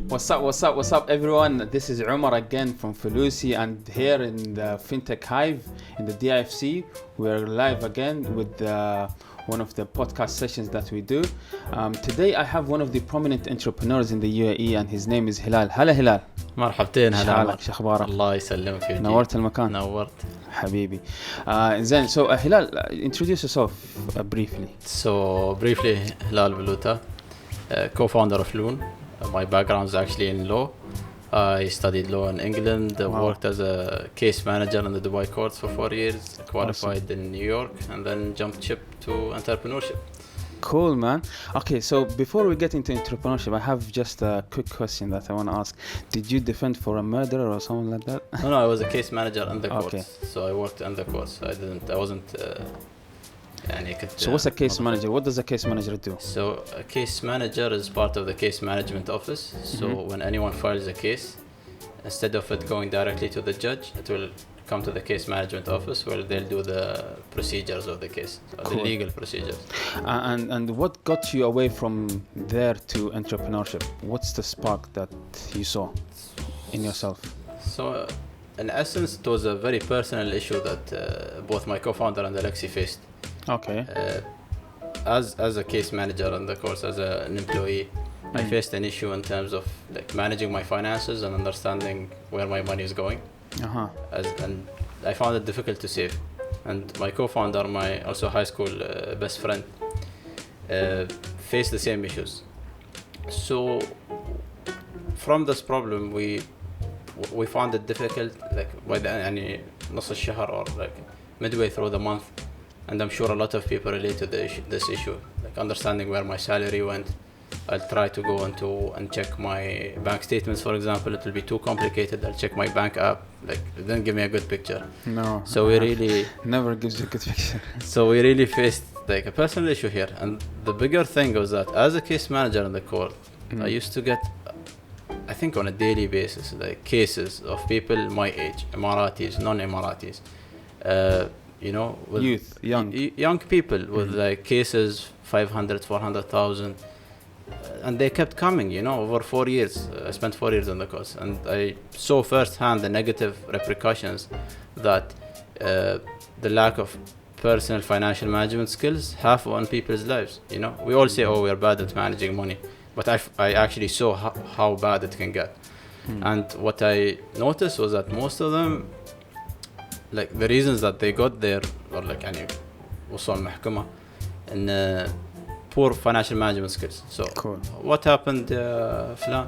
What's up, everyone? This is Omar again from Foloosi, and here in the Fintech Hive in the DIFC, we're live again with one of the podcast sessions that we do. Today, I have one of the prominent entrepreneurs in the UAE, and his name is Hilal. Hello, Hilal. مرحبتين. هلا عمر. شو أخبارك؟ الله يسلمك ويجيك. نورت المكان. نورت. حبيبي. زين. So Hilal, introduce yourself briefly. So briefly, Hilal Lootah, co-founder of Lune. My background is actually in law. I studied law in England, worked as a case manager in the Dubai courts for 4 years, qualified in New York, and then jumped ship to entrepreneurship. Cool, man. Okay, so before we get into entrepreneurship, I have just a quick question that I want to ask. Did you defend for a murderer or someone like that? No, I was a case manager in the courts. Okay. So I worked in the courts. I wasn't... So what's a case manager? What does a case manager do? So a case manager is part of the case management office. So when anyone files a case, instead of it going directly to the judge, it will come to the case management office where they'll do the procedures of the case, the legal procedures. And what got you away from there to entrepreneurship? What's the spark that you saw in yourself? So in essence, it was a very personal issue that both my co-founder and Alexi faced. Okay. As a case manager and of course as an employee, I faced an issue in terms of like managing my finances and understanding where my money is going. And I found it difficult to save. And my co-founder, my also high school best friend, faced the same issues. So from this problem, we found it difficult, like by the end, نص الشهر or like midway through the month. And I'm sure a lot of people relate to this issue, like understanding where my salary went. I'll try to go into and check my bank statements, for example. It will be too complicated. I'll check my bank app. Like, it didn't give me a good picture. No. So we really... Never gives you a good picture. So we really faced like a personal issue here. And the bigger thing was that as a case manager in the court, I used to get, I think on a daily basis, like cases of people my age, Emiratis, non-Emiratis, with young people with like cases 500, 400,000, and they kept coming, over 4 years. I spent 4 years in the course, and I saw firsthand the negative repercussions that the lack of personal financial management skills have on people's lives. We all say, we're bad at managing money, but I actually saw how bad it can get. And what I noticed was that most of them, like the reasons that they got there or like وصلوا المحكمة in poor financial management skills. So what happened, فلان?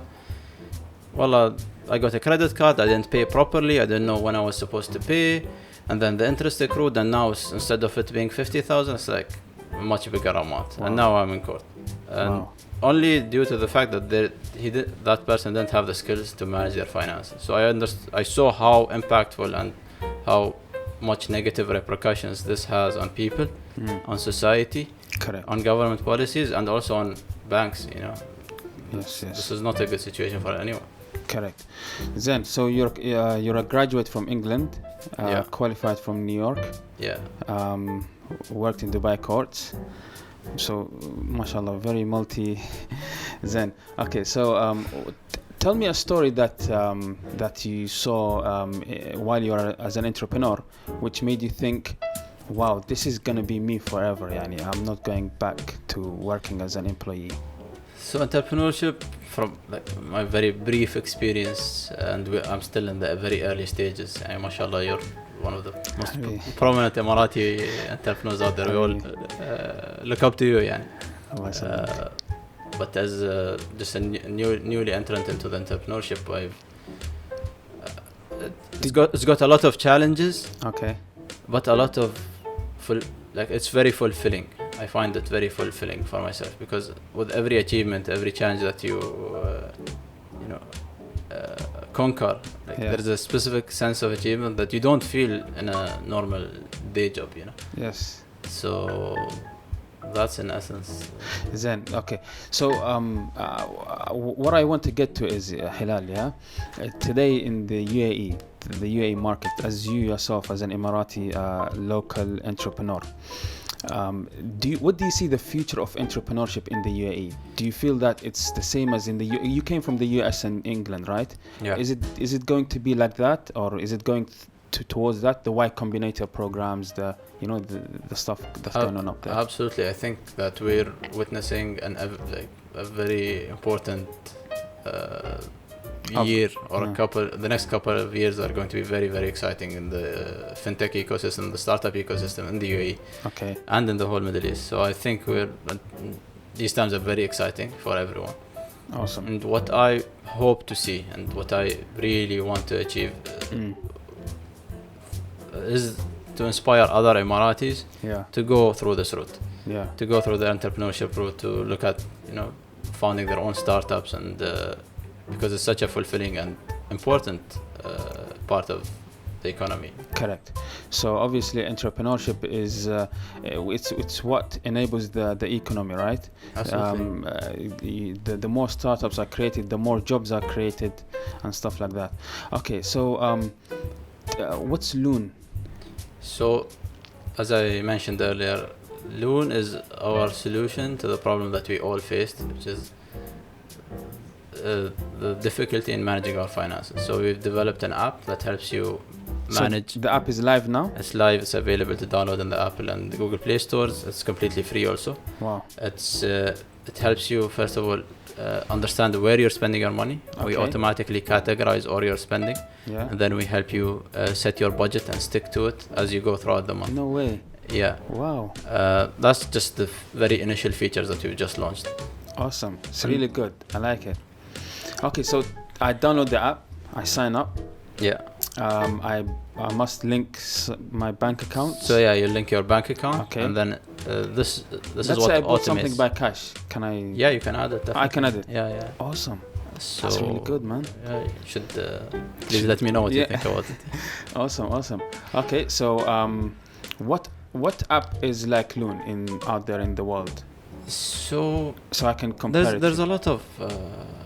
Well, I got a credit card, I didn't pay properly, I didn't know when I was supposed to pay, and then the interest accrued, and now instead of it being 50,000, it's like a much bigger amount. And now I'm in court. And only due to the fact that that person didn't have the skills to manage their finances. So I saw how impactful and how much negative repercussions this has on people, on society, on government policies, and also on banks. Yes. This is not a good situation for anyone. Correct. Then, so you're a graduate from England, qualified from New York. Yeah. Worked in Dubai courts. So, mashallah, very multi. Then, okay. So, tell me a story that you saw while you were as an entrepreneur, which made you think, wow, this is gonna be me forever. I'm not going back to working as an employee. So entrepreneurship, from like my very brief experience, and I'm still in the very early stages. Mashallah, you're one of the most prominent Emirati entrepreneurs out there. We all look up to you. But as just a newly entrant into the entrepreneurship, it's got a lot of challenges. Okay. But a lot of it's very fulfilling. I find it very fulfilling for myself, because with every achievement, every challenge that you conquer, there's a specific sense of achievement that you don't feel in a normal day job. Yes. So that's in essence. Then, okay. So what I want to get to is Hilal, today in the UAE market, as you yourself as an Emirati local entrepreneur, What do you see the future of entrepreneurship in the UAE? Do you feel that it's the same as in the you came from the US and England, right? Yeah. Is it going to be like that, or is it going towards that, the Y Combinator programs, the stuff that's going on up there? Absolutely. I think that we're witnessing a very important year or the next couple of years are going to be very, very exciting in the fintech ecosystem, the startup ecosystem in the UAE, and in the whole Middle East. So I think these times are very exciting for everyone. Awesome. And what I hope to see and what I really want to achieve is to inspire other Emiratis to go through this route, to go through the entrepreneurship route, to look at founding their own startups, and because it's such a fulfilling and important part of the economy. Correct. So obviously entrepreneurship is it's what enables the economy, right? Absolutely. The more startups are created, the more jobs are created and stuff like that. Okay, so what's Lune? So, as I mentioned earlier, Lune is our solution to the problem that we all faced, which is the difficulty in managing our finances. So we've developed an app that helps you manage. So the app is live now? It's live. It's available to download in the Apple and the Google Play stores. It's completely free also. Wow. It helps you, first of all, understand where you're spending your money. We automatically categorize all your spending, and then we help you set your budget and stick to it as you go throughout the month. No way. Yeah. Wow. That's just the very initial features that we've just launched. Awesome. It's really good. I like it. Okay, so I download the app. I sign up. Yeah. I must link my bank account. So you link your bank account, and then this Let's is what say I bought automates. Something by cash. Can I? Yeah, you can add it. Definitely. I can add it. Yeah. Awesome. So that's really good, man. Yeah, you should please let me know what you think about it. Awesome. Okay, so what app is like Lune out there in the world? So I can compare. There's a lot of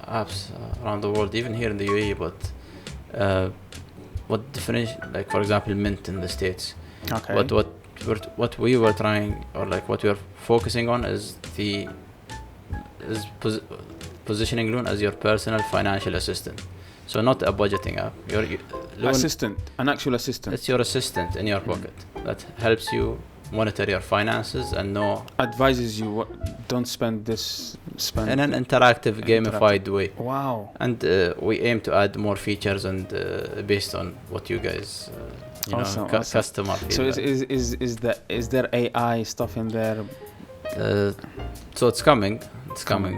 apps around the world, even here in the UAE, but what definition, like for example Mint in the States. Okay. What we were trying, or like what we are focusing on, is positioning Lune as your personal financial assistant. So not a budgeting app. Assistant, an actual assistant. It's your assistant in your pocket that helps you monitor your finances and advises you don't spend this, spend in an interactive, gamified way. Wow. And we aim to add more features and based on what you guys awesome. customer feedback. So is there AI stuff in there? So it's coming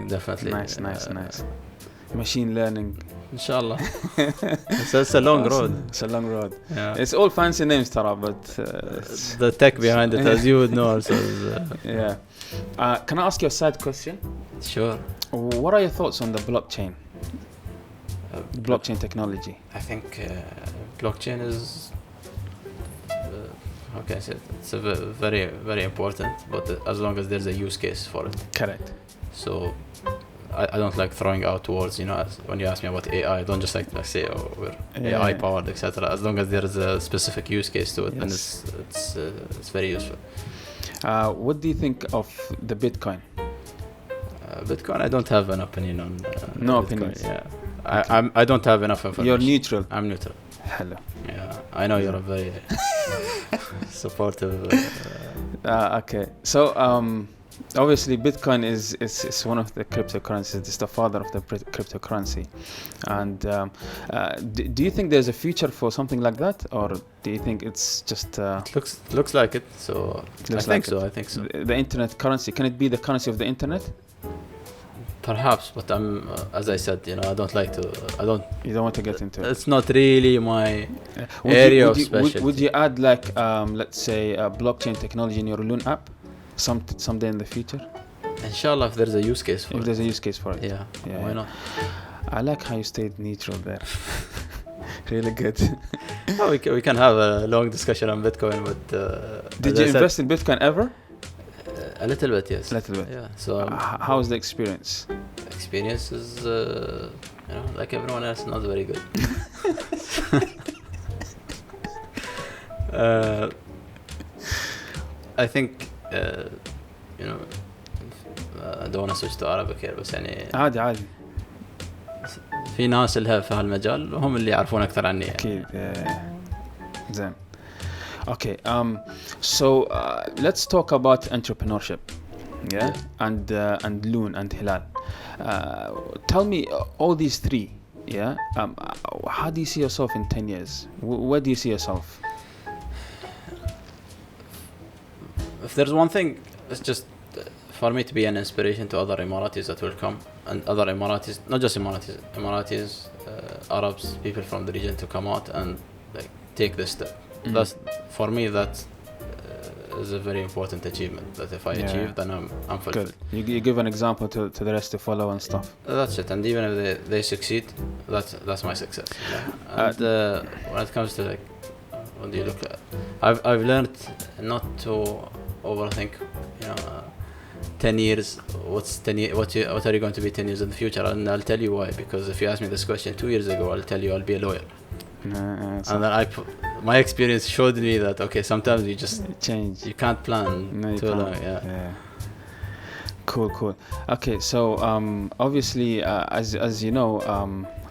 definitely. Nice. Machine learning. Inshallah. It's a long road. It's a long road. Yeah. It's all fancy names, Tara, but the tech behind it, as you would know, also. Yeah. Can I ask you a side question? Sure. What are your thoughts on the blockchain? Blockchain technology. I think blockchain is how can I say it? It's a very, very important, but as long as there's a use case for it. Correct. So I don't like throwing out words, when you ask me about AI, I don't just like say, we're AI powered, etc. As long as there is a specific use case to it, then it's very useful. What do you think of the Bitcoin? Bitcoin, I don't have an opinion on. No Bitcoin, opinion. Yeah, I don't have enough information. You're neutral. I'm neutral. Hello. Yeah, I know you're a very supportive. Okay, so obviously Bitcoin is one of the cryptocurrencies. It's the father of the cryptocurrency. And do you think there's a future for something like that, or do you think it's just? It looks like it. So I think so. The internet currency, can it be the currency of the internet? Perhaps, but as I said, I don't like to. You don't want to get into it. It's not really my area of specialty. Would you add let's say blockchain technology in your Lune app someday in the future? Inshallah, if there's a use case for it. If there's a use case for it. Yeah, why not? I like how you stayed neutral there. Really good. We can have a long discussion on Bitcoin, but did you invest in Bitcoin ever? A little bit, yes. A little bit. Yeah. So how was the experience? Experience is, like everyone else, not very good. I think you know, I don't want to switch to Arabic here, بس يعني عادي في ناس لها في هالمجال وهم اللي يعرفون أكثر عني يعني. أكيد. زين. Okay, so let's talk about entrepreneurship, and Lune and Hilal. Tell me all these three, how do you see yourself in 10 years? Where do you see yourself? If there's one thing, it's just for me to be an inspiration to other Emiratis that will come, and other Emiratis, not just Emiratis, Arabs, people from the region to come out and like take this step. That's for me. That is a very important achievement. That if I achieve, then I'm fulfilled. Good. You give an example to the rest to follow and stuff. That's it. And even if they succeed, that's my success. And when it comes to like, when you look at, I've learned not to overthink. 10 years. What's 10 years? What are you going to be 10 years in the future? And I'll tell you why. Because if you asked me this question 2 years ago, I'll tell you I'll be a lawyer. And then my experience showed me that okay, sometimes you just change. You can't plan too long. Yeah. Cool. Okay, so obviously, as you know,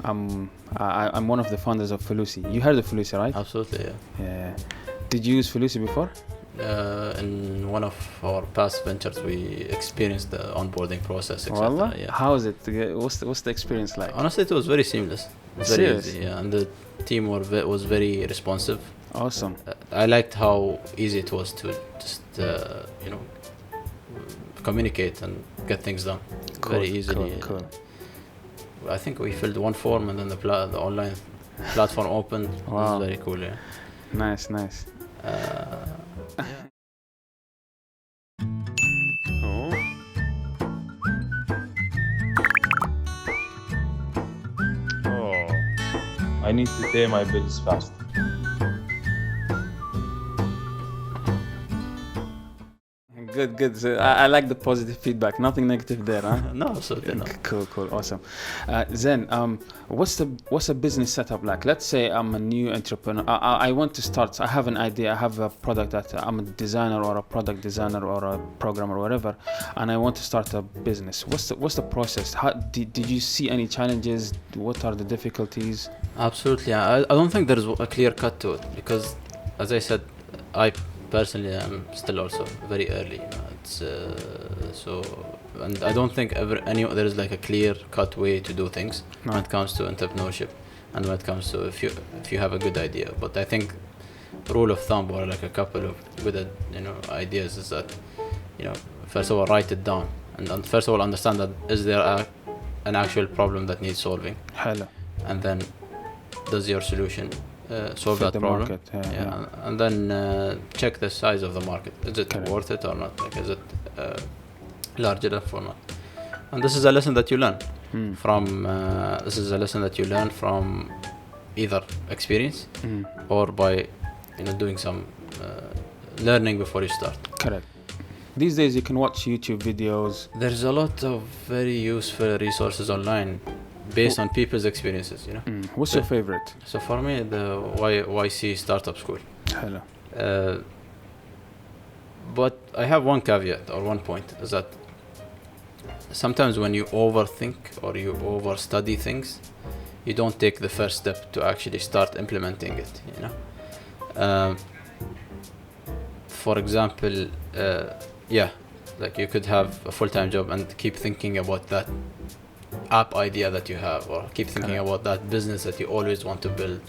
I'm one of the founders of Foloosi. You heard of Foloosi, right? Absolutely. Yeah. Did you use Foloosi before? In one of our past ventures, we experienced the onboarding process, etc. Wallah? Yeah. How is it? What's the experience like? Honestly, it was very seamless. Very easy, and the team was very responsive. Awesome. I liked how easy it was to just communicate and get things done very easily. Cool. I think we filled one form and then the online platform opened. Wow. It was very cool. Yeah. Nice. I need to pay my bills fast. Good. So I like the positive feedback. Nothing negative there, huh? No, absolutely not. Cool. Awesome. Zen, what's a business setup like? Let's say I'm a new entrepreneur. I want to start. I have an idea. I have a product that I'm a designer or a product designer or a programmer or whatever, and I want to start a business. What's the process? How did you see any challenges? What are the difficulties? Absolutely. I don't think there's a clear cut to it because, as I said, I personally am still also very early. It's and I don't think there is like a clear cut way to do things when it comes to entrepreneurship and when it comes to if you have a good idea. But I think rule of thumb or like a couple of good ideas is that first of all write it down and first of all understand that is there an actual problem that needs solving. Hello. And then does your solution solve that problem? Market, and then check the size of the market. Is it worth it or not? Like, is it large enough or not? And this is a lesson that you learn from. This is a lesson that you learn from either experience or by doing some learning before you start. Correct. These days you can watch YouTube videos. There's a lot of very useful resources online based on people's experiences, What's your favorite? So for me, the YC Startup School. Hello. But I have one caveat or one point is that sometimes when you overthink or you overstudy things, you don't take the first step to actually start implementing it, For example, like you could have a full-time job and keep thinking about that app idea that you have, or keep thinking about that business that you always want to build,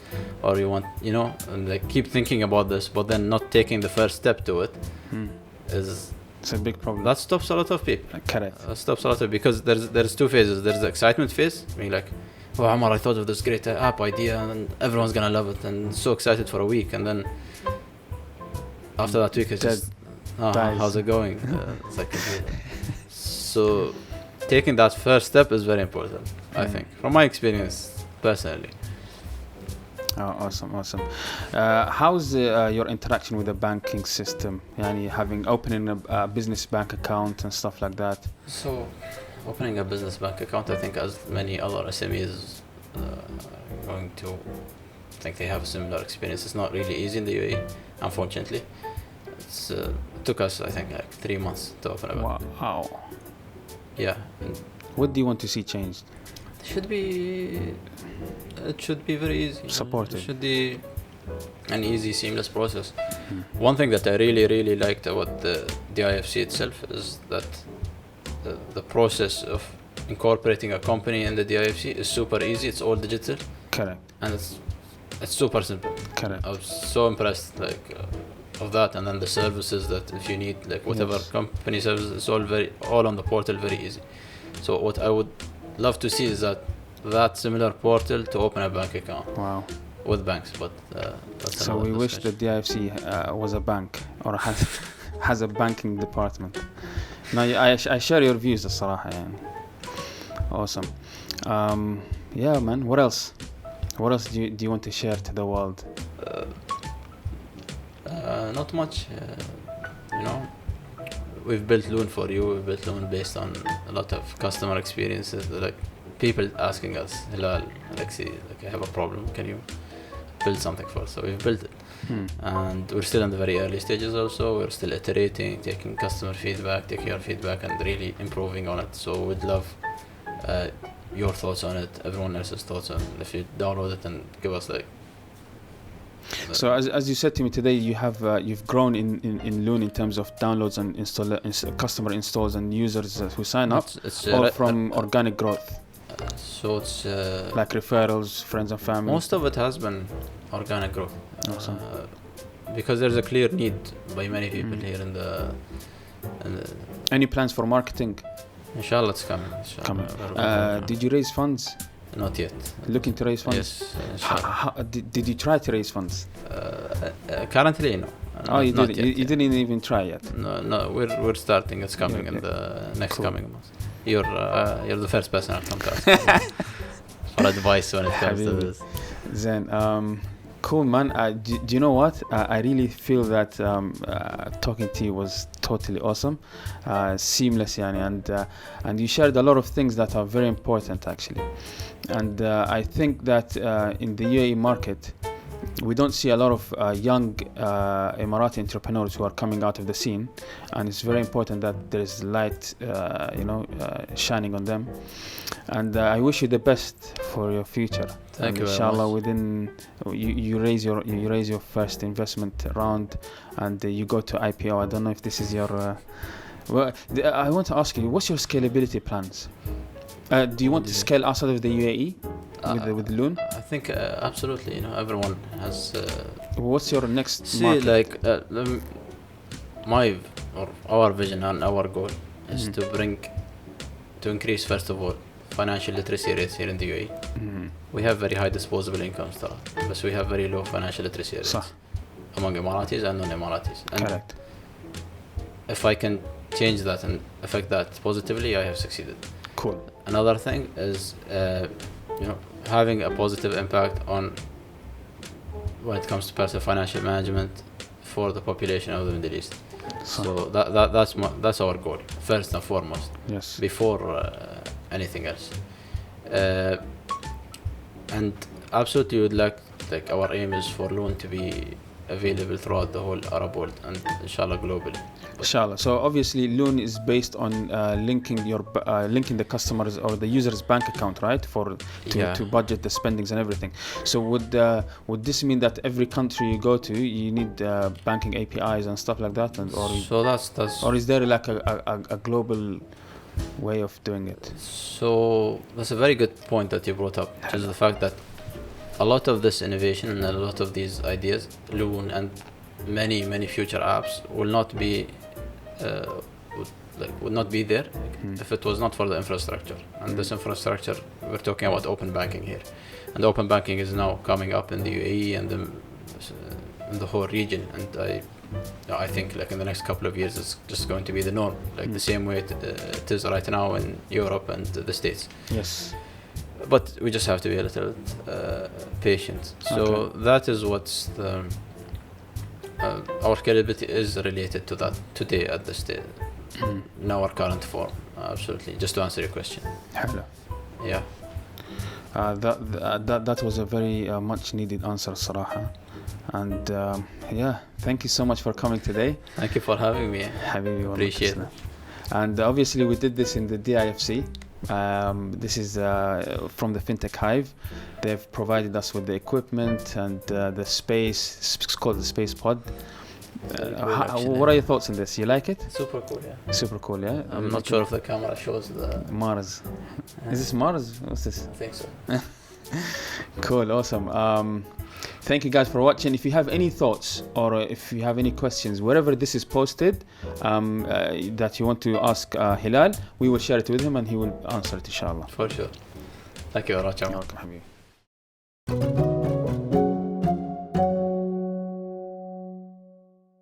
or you want, and like keep thinking about this, but then not taking the first step to it it's a big problem. That stops a lot of people. Correct. Stops a lot of because there's two phases. There's the excitement phase, being like, oh Omar, I thought of this great app idea and everyone's gonna love it and so excited for a week, and then after that week it's just how's it going? It's like so taking that first step is very important, I think, from my experience personally. Oh, awesome. How's your interaction with the banking system? Opening a business bank account and stuff like that. So, opening a business bank account, I think, as many other SMEs going to think they have a similar experience. It's not really easy in the UAE, unfortunately. It's took us, I think, like 3 months to open a bank. Wow. Yeah. And What do you want to see changed? it should be very easy. Supported. It should be an easy, seamless process. One thing that I really liked about the IFC itself is that the process of incorporating a company in the DIFC is super easy. It's all digital. Correct. And it's super simple. Correct. I was so impressed of that, and then the services that if you need whatever company services, it's all on the portal, very easy. So what I would love to see is that similar portal to open a bank account. Wow. With banks, but that's so we wish that the DIFC was a bank or has a banking department. No, I share your views الصراحة يعني. Awesome. Yeah, man. What else? What else do you want to share to the world? Not much. We've built Lune for you. We've built Lune based on a lot of customer experiences. Like people asking us, Hilal, Alexi, I have a problem. Can you build something for us? So we've built it. And we're still in the very early stages also. We're still iterating, taking customer feedback, taking your feedback and really improving on it. So we'd love your thoughts on it, everyone else's thoughts on it. If you download it and give us So as you said to me today, you've grown in Lune in terms of downloads and customer installs and users who sign up, or from organic growth? So it's like referrals, friends and family. Most of it has been organic growth. Awesome. Because there's a clear need by many people here in the Any plans for marketing? Inshallah, it's coming. Did you raise funds? Not yet. Looking to raise funds? Yes. Did you try to raise funds? Currently, no. You didn't. You didn't even try yet. No. We're starting. It's coming in the next coming months. You're the first person I'll come to ask for advice when it comes to this. Then, cool, man. Do you know what? I really feel that talking to you was totally awesome, seamless, yani, and you shared a lot of things that are very important actually. And I think that in the UAE market, we don't see a lot of young Emirati entrepreneurs who are coming out of the scene, and it's very important that there is light, shining on them. And I wish you the best for your future. Thank you. Inshallah, within you raise your first investment round, and you go to IPO. I don't know if this is your. I want to ask you, what's your scalability plans? Do you want to scale outside of the UAE with Lune? I think absolutely. Everyone has. What's your next market? Our vision and our goal is to increase, first of all, financial literacy rates here in the UAE. We have very high disposable incomes, but we have very low financial literacy rates among Emiratis and non-Emiratis. Correct. If I can change that and affect that positively, I have succeeded. Cool. Another thing is, having a positive impact on when it comes to personal financial management for the population of the Middle East. So that's our goal, first and foremost. Yes. Before anything else. And absolutely, would like our aim is for Lune to be available throughout the whole Arab world and inshallah globally. Inshallah. So obviously Lune is based on linking the customers or the user's bank account, right? To budget the spendings and everything. So would this mean that every country you go to, you need banking APIs and stuff like that, or is there like a global way of doing it? So that's a very good point that you brought up, which is the fact that a lot of this innovation and a lot of these ideas, Lune and many future apps will not be would not be there if it was not for the infrastructure. And this infrastructure, we're talking about open banking here, and open banking is now coming up in the UAE and in the whole region. And I think in the next couple of years it's just going to be the norm, the same way it is right now in Europe and the States. Yes. But we just have to be a little patient. So that is what's our scalability is related to that today at the state, in our current form. Absolutely. Just to answer your question. Hello. Yeah. That was a very much needed answer, Saraha. And yeah, thank you so much for coming today. Thank you for having me. Habibi, Appreciate it. And obviously we did this in the DIFC. This is from the Fintech Hive. They've provided us with the equipment and the space. It's called the Space Pod. What are your thoughts on this? You like it? Super cool, yeah. Super cool, yeah? I'm not sure if the camera shows the... Mars. Is this Mars? What's this? I think so. Cool, awesome. Thank you guys for watching. If you have any thoughts or if you have any questions, wherever this is posted that you want to ask Hilal, we will share it with him and he will answer it, inshallah. For sure. Thank you very much. You're welcome, Habibi.